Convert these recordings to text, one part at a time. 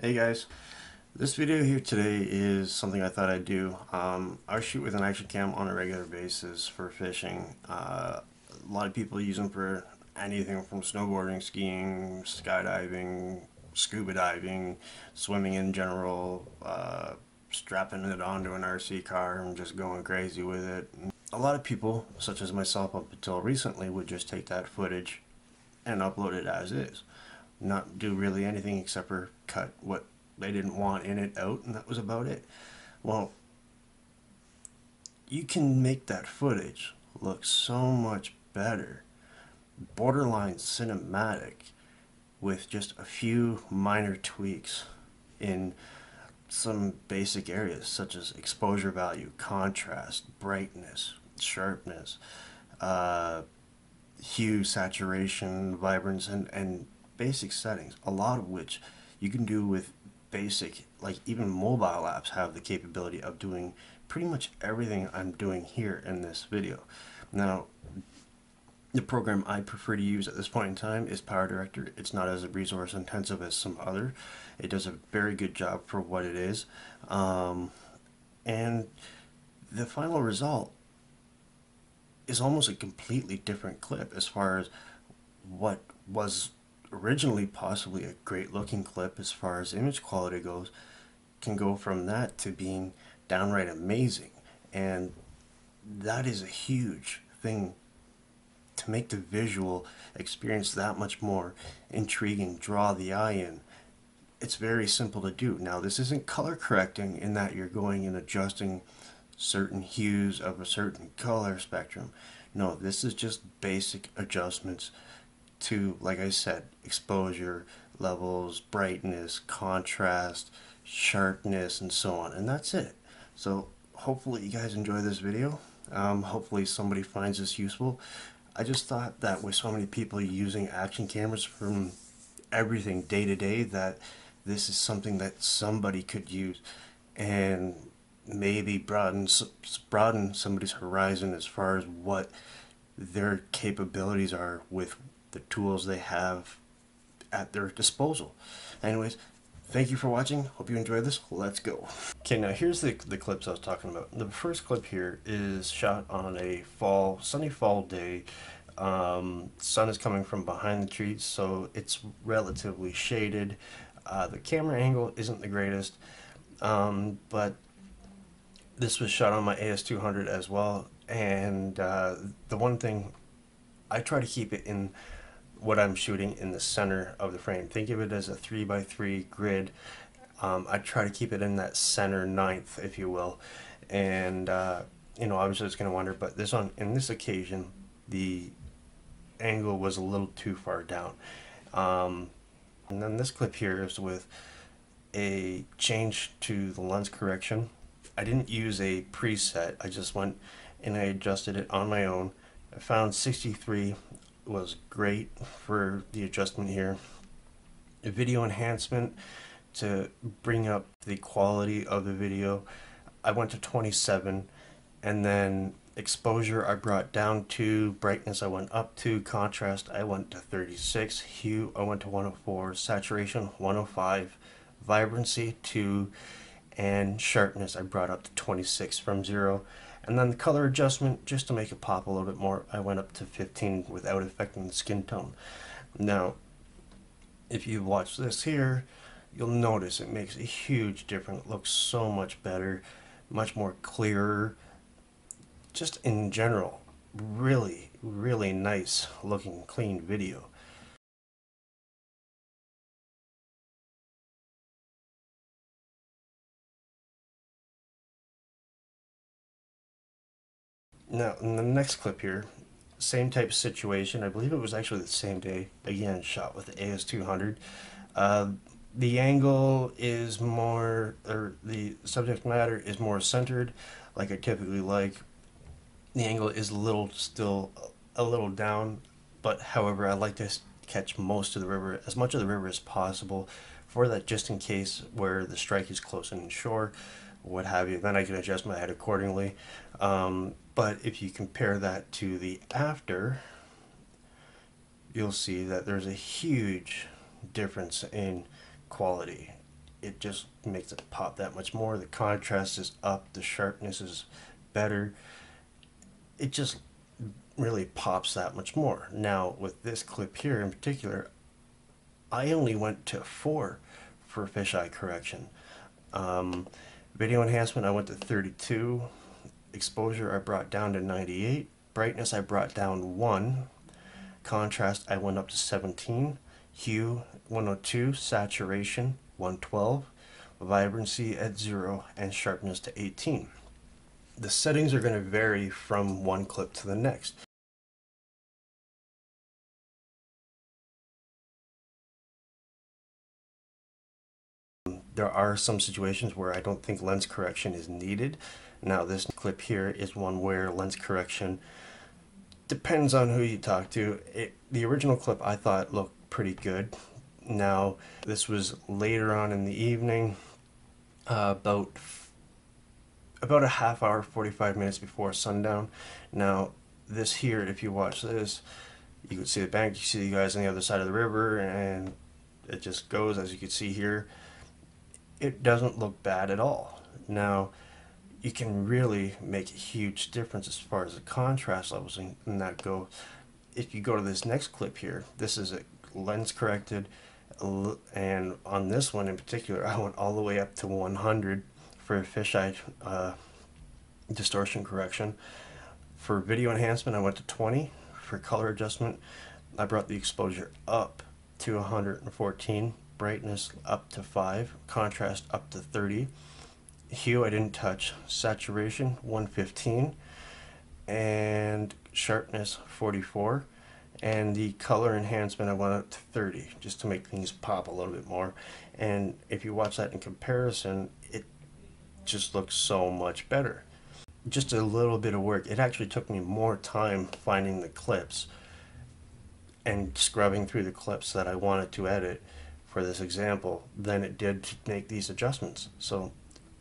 Hey guys, this video here today is something I thought I'd do. I shoot with an action cam on a regular basis for fishing. A lot of people use them for anything from snowboarding, skiing, skydiving, scuba diving, swimming in general, strapping it onto an RC car and just going crazy with it. A lot of people, such as myself up until recently, would just take that footage and upload it as is. Not do really anything except for cut what they didn't want in it out, and that was about it. Well, you can make that footage look so much better, borderline cinematic, with just a few minor tweaks in some basic areas such as exposure value, contrast, brightness, sharpness, hue, saturation, vibrance, and basic settings, a lot of which you can do with basic, like even mobile apps have the capability of doing pretty much everything I'm doing here in this video. Now, the program I prefer to use at this point in time is PowerDirector. It's not as resource intensive as some other. It does a very good job for what it is. And the final result is almost a completely different clip as far as what was originally possibly a great looking clip as far as image quality goes, can go from that to being downright amazing. And that is a huge thing to make the visual experience that much more intriguing, draw the eye in. It's very simple to do. Now, this isn't color correcting in that you're going and adjusting certain hues of a certain color spectrum. No, this is just basic adjustments to, like I said, exposure levels, brightness, contrast, sharpness, and so on. And that's it. So hopefully you guys enjoy this video. Hopefully somebody finds this useful. I just thought that with so many people using action cameras from everything day to day, that this is something that somebody could use and maybe broaden somebody's horizon as far as what their capabilities are with the tools they have at their disposal. Anyways, thank you for watching. Hope you enjoyed this. Let's go. Okay, now here's the clips I was talking about. The first clip here is shot on a sunny fall day. Sun is coming from behind the trees, so it's relatively shaded. The camera angle isn't the greatest, but this was shot on my AS200 as well. And the one thing, I try to keep it in what I'm shooting in the center of the frame. Think of it as a 3x3 grid. I try to keep it in that center ninth, if you will. And you know, I was just going to wonder, but in this occasion, the angle was a little too far down. And then this clip here is with a change to the lens correction. I didn't use a preset. I just went and I adjusted it on my own. I found 63 was great for the adjustment here. The video enhancement to bring up the quality of the video, I went to 27, and then exposure I brought down to, brightness I went up to, contrast I went to 36, hue I went to 104, saturation 105, vibrancy 2, and sharpness I brought up to 26 from 0. And then the color adjustment, just to make it pop a little bit more, I went up to 15 without affecting the skin tone. Now, if you watch this here, you'll notice it makes a huge difference. It looks so much better, much more clearer. Just in general, really, really nice looking, clean video. Now, in the next clip here, same type of situation. I believe it was actually the same day. Again, shot with the AS200. The angle is more, or the subject matter is more centered, like I typically like. The angle is still a little down, but however, I like to catch most of the river, as much of the river as possible, for that, just in case where the strike is close in shore, what have you. Then I can adjust my head accordingly. But if you compare that to the after, you'll see that there's a huge difference in quality. it just makes it pop that much more. The contrast is up, the sharpness is better. It just really pops that much more. Now with this clip here in particular, I only went to 4 for fisheye correction. Video enhancement I went to 32, exposure I brought down to 98, brightness I brought down 1, contrast I went up to 17, hue 102, saturation 112, vibrancy at 0, and sharpness to 18. The settings are going to vary from one clip to the next. There are some situations where I don't think lens correction is needed. Now this clip here is one where lens correction depends on who you talk to. The original clip I thought looked pretty good. Now this was later on in the evening, about a half hour, 45 minutes before sundown. Now this here, if you watch this, you can see the bank, you see the guys on the other side of the river, and it just goes, as you can see here. It doesn't look bad at all. Now you can really make a huge difference as far as the contrast levels and that go. If you go to this next clip here, this is a lens corrected, and on this one in particular I went all the way up to 100 for fisheye distortion correction. For video enhancement I went to 20. For color adjustment I brought the exposure up to 114, brightness up to 5, contrast up to 30, hue I didn't touch, saturation 115, and sharpness 44, and the color enhancement I went up to 30 just to make things pop a little bit more. And if you watch that in comparison, it just looks so much better. Just a little bit of work. It actually took me more time finding the clips and scrubbing through the clips that I wanted to edit for this example than it did to make these adjustments. So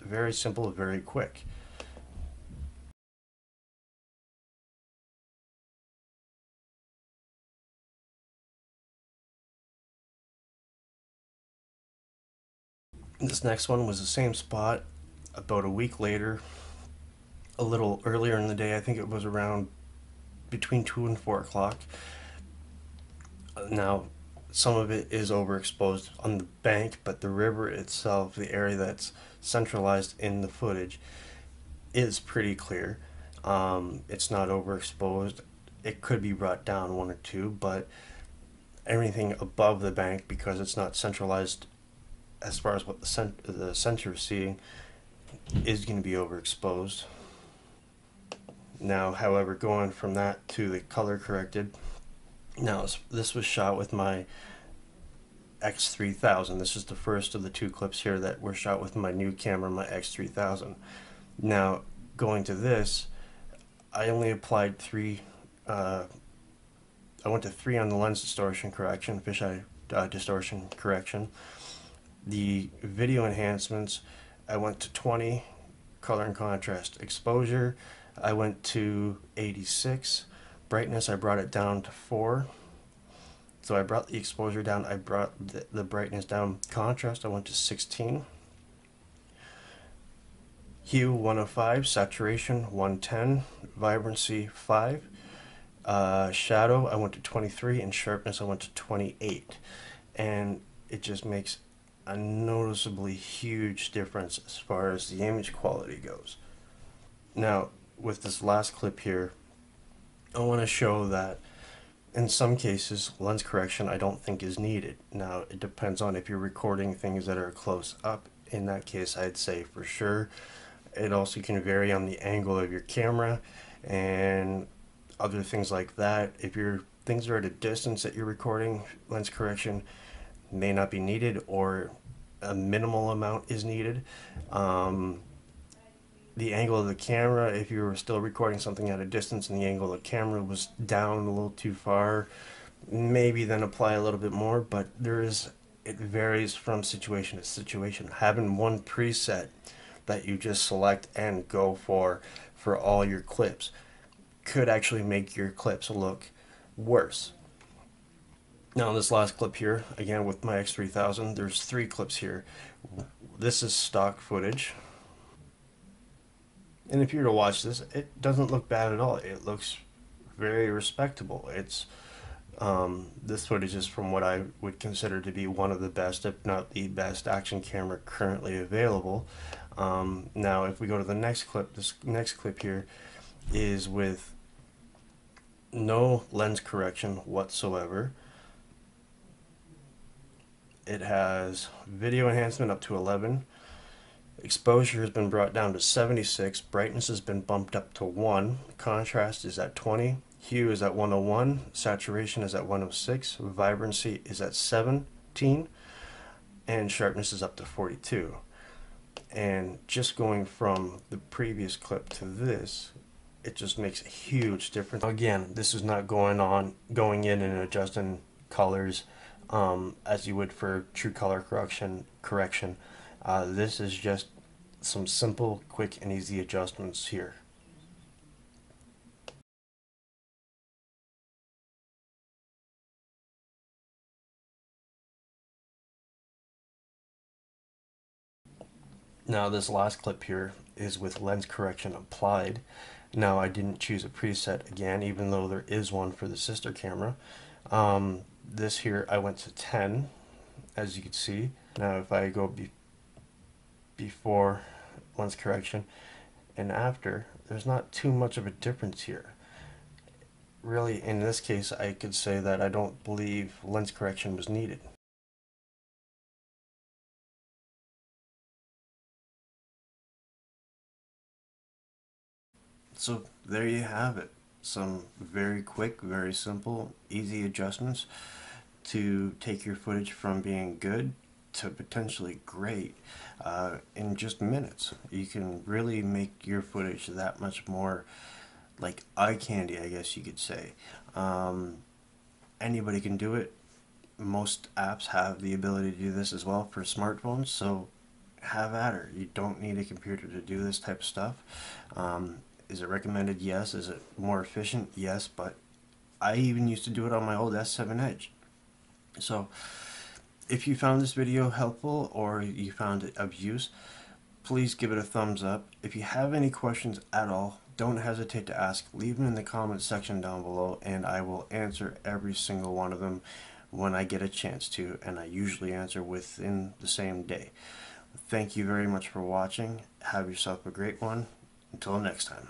very simple, very quick. This next one was the same spot about a week later, a little earlier in the day. I think it was around between 2 and 4 o'clock. Now some of it is overexposed on the bank, but the river itself, the area that's centralized in the footage, is pretty clear. It's not overexposed. It could be brought down 1 or 2, but everything above the bank, because it's not centralized as far as what the center is seeing, is going to be overexposed. Now, however, going from that to the color corrected, now this was shot with my X3000. This is the first of the 2 clips here that were shot with my new camera, my X3000. Now, going to this, I only applied 3, I went to 3 on the lens distortion correction, fisheye distortion correction. The video enhancements, I went to 20, color and contrast. Exposure, I went to 86. Brightness, I brought it down to 4. So I brought the exposure down, I brought the brightness down. Contrast, I went to 16. Hue 105, saturation 110, vibrancy 5. Shadow, I went to 23, and sharpness, I went to 28. And it just makes a noticeably huge difference as far as the image quality goes. Now, with this last clip here, I want to show that in some cases lens correction I don't think is needed. Now it depends on if you're recording things that are close up. In that case I'd say for sure. It also can vary on the angle of your camera and other things like that. If your things are at a distance that you're recording, lens correction may not be needed, or a minimal amount is needed. The angle of the camera, if you were still recording something at a distance and the angle of the camera was down a little too far, maybe then apply a little bit more. But it varies from situation to situation. Having one preset that you just select and go for all your clips could actually make your clips look worse. Now in this last clip here, again with my X3000, there's 3 clips here. this is stock footage. And if you were to watch this, it doesn't look bad at all. It looks very respectable. This footage is from what I would consider to be one of the best, if not the best, action camera currently available. Now, if we go to the next clip, this next clip here is with no lens correction whatsoever. It has video enhancement up to 11. Exposure has been brought down to 76. Brightness has been bumped up to 1. Contrast is at 20. Hue is at 101. Saturation is at 106. Vibrancy is at 17. And sharpness is up to 42. And just going from the previous clip to this, it just makes a huge difference. Again, this is not going in and adjusting colors as you would for true color correction. This is just some simple, quick, and easy adjustments here. Now this last clip here is with lens correction applied. Now I didn't choose a preset again, even though there is one for the sister camera. This here I went to 10, as you can see. Now if I go before lens correction and after, there's not too much of a difference here. Really, in this case, I could say that I don't believe lens correction was needed. So there you have it. Some very quick, very simple, easy adjustments to take your footage from being good to potentially great in just minutes. You can really make your footage that much more like eye candy, I guess you could say. Anybody can do it. Most apps have the ability to do this as well for smartphones, so have at her. You don't need a computer to do this type of stuff. Is it recommended? Yes. Is it more efficient? Yes, but I even used to do it on my old S7 Edge. So if you found this video helpful or you found it of use, please give it a thumbs up. If you have any questions at all, don't hesitate to ask. Leave them in the comments section down below, and I will answer every single one of them when I get a chance to, and I usually answer within the same day. Thank you very much for watching. Have yourself a great one. Until next time.